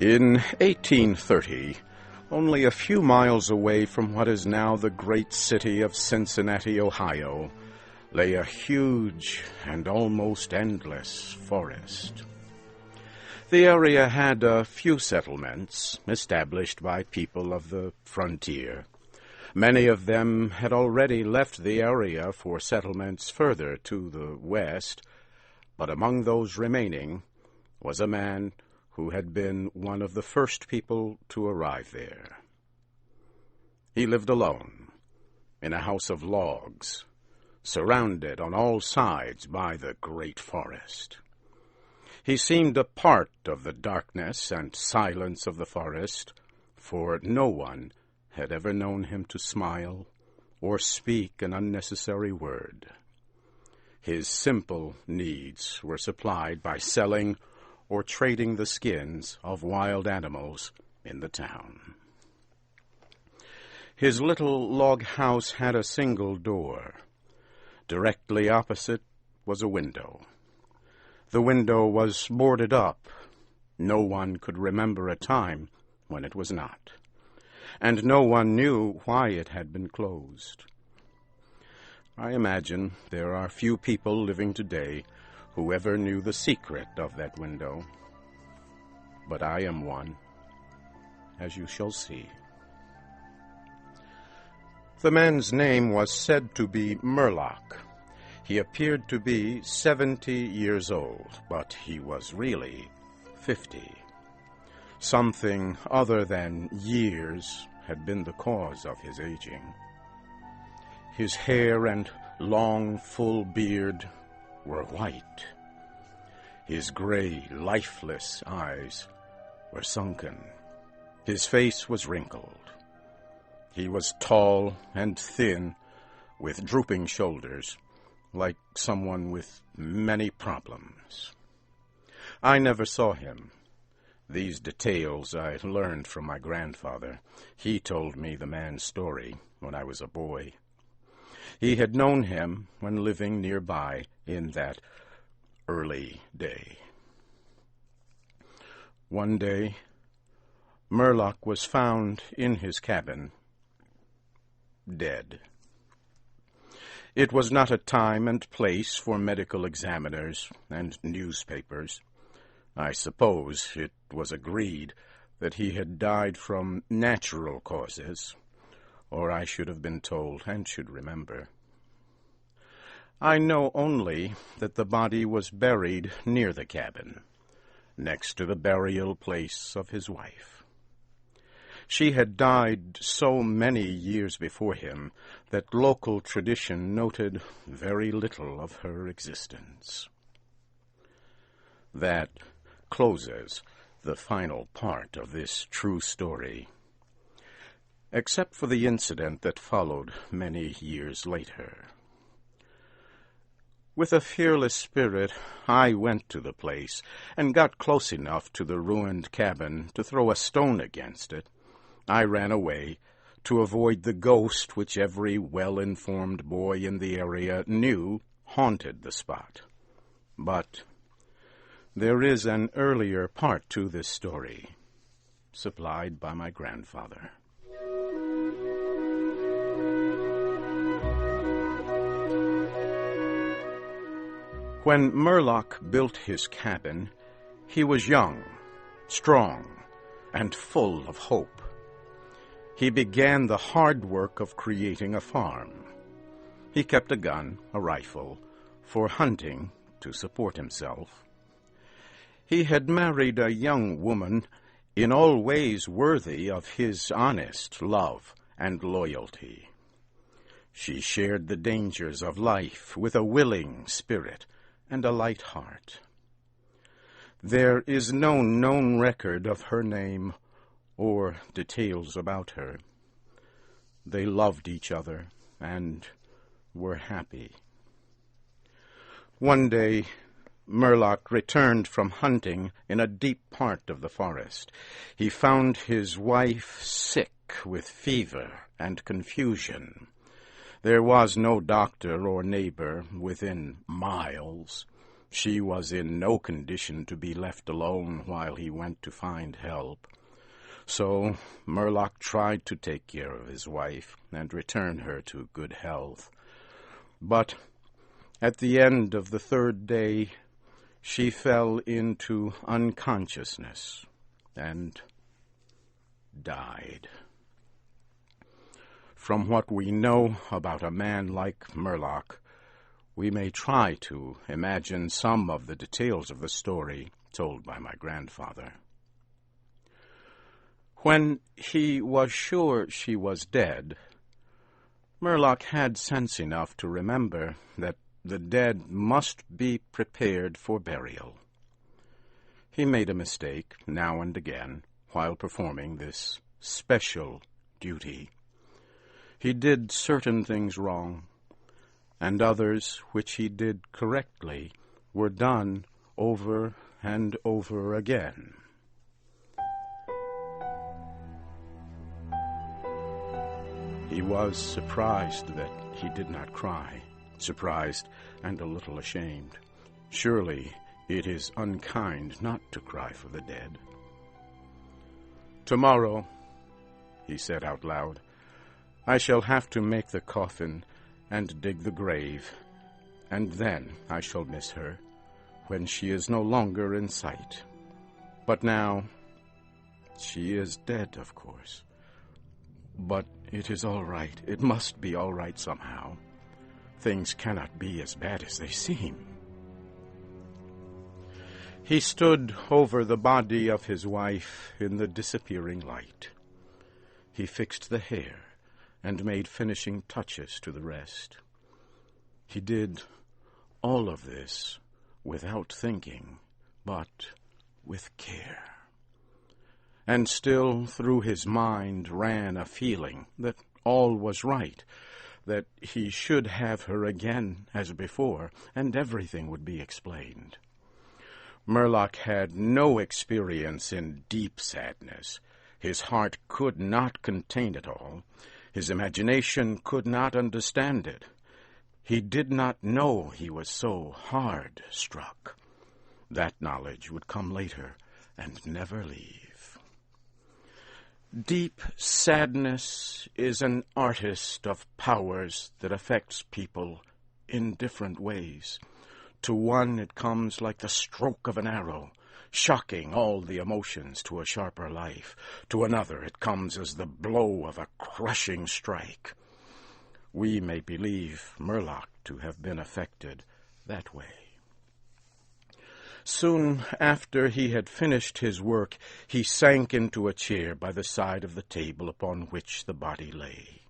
In 1830, only a few miles away from what is now the great city of Cincinnati, Ohio, lay a huge and almost endless forest. The area had a few settlements established by people of the frontier. Many of them had already left the area for settlements further to the west, but among those remaining was a man who had been one of the first people to arrive there. He lived alone, in a house of logs, surrounded on all sides by the great forest. He seemed a part of the darkness and silence of the forest, for no one had ever known him to smile or speak an unnecessary word. His simple needs were supplied by selling or trading the skins of wild animals in the town. His little log house had a single door. Directly opposite was a window. The window was boarded up. No one could remember a time when it was not, and no one knew why it had been closed. I imagine there are few people living today who ever knew the secret of that window, but I am one, as you shall see. The man's name was said to be Murlock. He appeared to be 70 years old, but he was really 50. Something other than years had been the cause of his aging. His hair and long, full beard were white. His gray, lifeless eyes were sunken. His face was wrinkled. He was tall and thin, with drooping shoulders, like someone with many problems. I never saw him. These details I learned from my grandfather. He told me the man's story when I was a boy. He had known him when living nearby in that early day. One day, Murlock was found in his cabin, dead. It was not a time and place for medical examiners and newspapers. I suppose it was agreed that he had died from natural causes, or I should have been told and should remember. I know only that the body was buried near the cabin, next to the burial place of his wife. She had died so many years before him that local tradition noted very little of her existence. That closes the final part of this true story, except for the incident that followed many years later. With a fearless spirit, I went to the place and got close enough to the ruined cabin to throw a stone against it. I ran away to avoid the ghost which every well-informed boy in the area knew haunted the spot. But there is an earlier part to this story, supplied by my grandfather. When Murlock built his cabin, he was young, strong, and full of hope. He began the hard work of creating a farm. He kept a gun, a rifle, for hunting to support himself. He had married a young woman in all ways worthy of his honest love and loyalty. She shared the dangers of life with a willing spirit and a light heart. There is no known record of her name or details about her. They loved each other and were happy. One day, Murlock returned from hunting in a deep part of the forest. He found his wife sick with fever and confusion. There was no doctor or neighbor within miles. She was in no condition to be left alone while he went to find help. So Murlock tried to take care of his wife and return her to good health. But at the end of the third day, she fell into unconsciousness and died. From what we know about a man like Murlock, we may try to imagine some of the details of the story told by my grandfather. When he was sure she was dead, Murlock had sense enough to remember that the dead must be prepared for burial. He made a mistake now and again while performing this special duty. He did certain things wrong, and others which he did correctly were done over and over again. He was surprised that he did not cry, surprised and a little ashamed. Surely it is unkind not to cry for the dead. "Tomorrow," he said out loud, "I shall have to make the coffin and dig the grave, and then I shall miss her when she is no longer in sight. But now, she is dead, of course. But it is all right. It must be all right somehow. Things cannot be as bad as they seem." He stood over the body of his wife in the disappearing light. He fixed the hair and made finishing touches to the rest. He did all of this without thinking, but with care. And still through his mind ran a feeling that all was right, that he should have her again as before, and everything would be explained. Murlock had no experience in deep sadness. His heart could not contain it all. His imagination could not understand it. He did not know he was so hard struck. That knowledge would come later and never leave. Deep sadness is an artist of powers that affects people in different ways. To one it comes like the stroke of an arrow, shocking all the emotions to a sharper life. To another it comes as the blow of a crushing strike. We may believe Murlock to have been affected that way. Soon after he had finished his work, he sank into a chair by the side of the table upon which the body lay.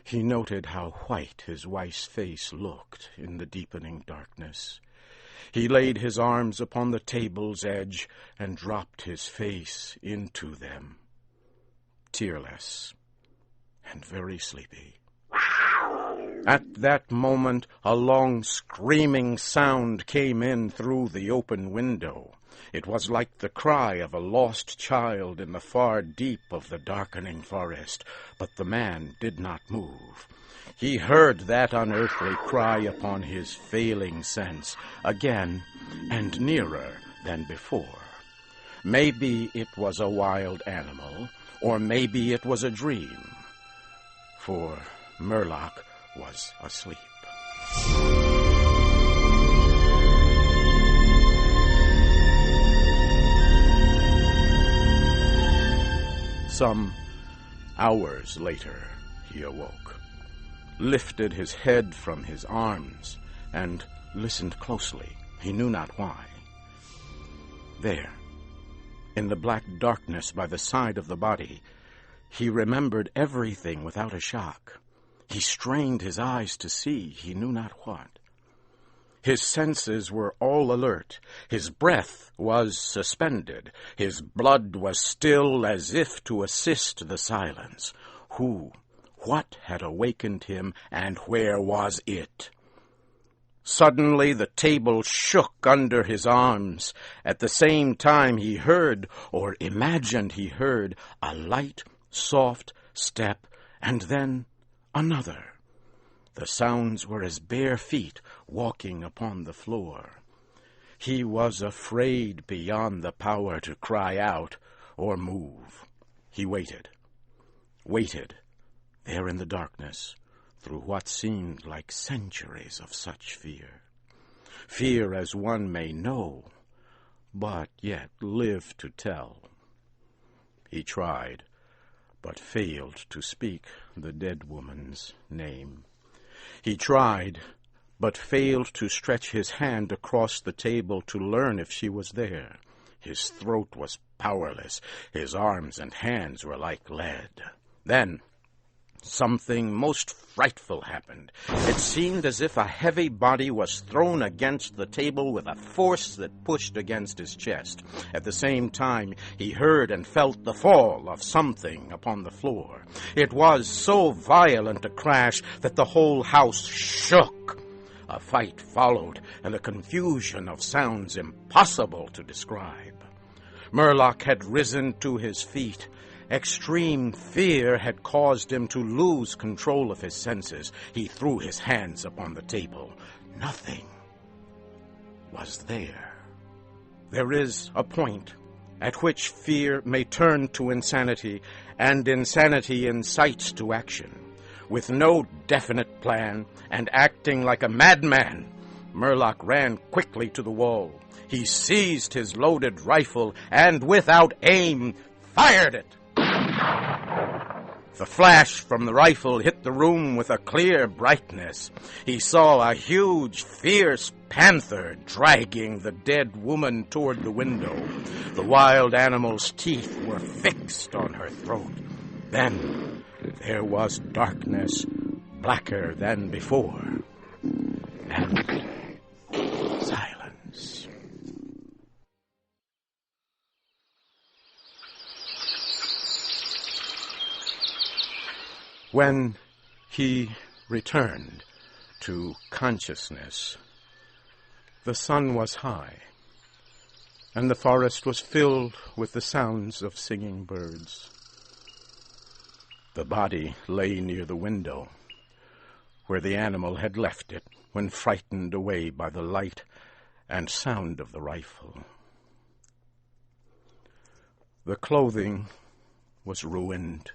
He noted how white his wife's face looked in the deepening darkness. He laid his arms upon the table's edge and dropped his face into them, tearless and very sleepy. At that moment, a long screaming sound came in through the open window. It was like the cry of a lost child in the far deep of the darkening forest, but the man did not move. He heard that unearthly cry upon his failing sense, again and nearer than before. Maybe it was a wild animal, or maybe it was a dream, for Murlock was asleep. Some hours later, he awoke, lifted his head from his arms, and listened closely. He knew not why. There, in the black darkness by the side of the body, he remembered everything without a shock. He strained his eyes to see he knew not what. His senses were all alert. His breath was suspended. His blood was still as if to assist the silence. Who, what had awakened him, and where was it? Suddenly the table shook under his arms. At the same time he heard, or imagined he heard, a light, soft step, and then another. The sounds were as bare feet walking upon the floor. He was afraid beyond the power to cry out or move. He waited, there in the darkness, through what seemed like centuries of such fear. Fear as one may know, but yet live to tell. He tried, but failed to speak the dead woman's name. He tried, but failed to stretch his hand across the table to learn if she was there. His throat was powerless. His arms and hands were like lead. Then something most frightful happened. It seemed as if a heavy body was thrown against the table with a force that pushed against his chest. At the same time, he heard and felt the fall of something upon the floor. It was so violent a crash that the whole house shook. A fight followed, and a confusion of sounds impossible to describe. Murlock had risen to his feet. Extreme fear had caused him to lose control of his senses. He threw his hands upon the table. Nothing was there. There is a point at which fear may turn to insanity, and insanity incites to action. With no definite plan, and acting like a madman, Murlock ran quickly to the wall. He seized his loaded rifle and, without aim, fired it. The flash from the rifle hit the room with a clear brightness. He saw a huge, fierce panther dragging the dead woman toward the window. The wild animal's teeth were fixed on her throat. Then there was darkness, blacker than before, and silence. When he returned to consciousness, the sun was high, and the forest was filled with the sounds of singing birds. The body lay near the window, where the animal had left it when frightened away by the light and sound of the rifle. The clothing was ruined.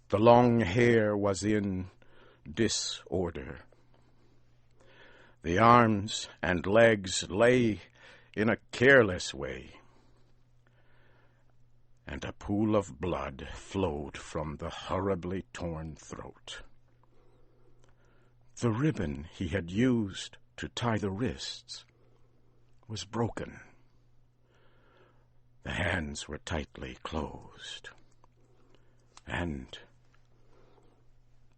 The long hair was in disorder. The arms and legs lay in a careless way, and a pool of blood flowed from the horribly torn throat. The ribbon he had used to tie the wrists was broken. The hands were tightly closed, and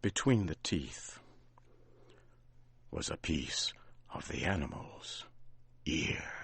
between the teeth was a piece of the animal's ear.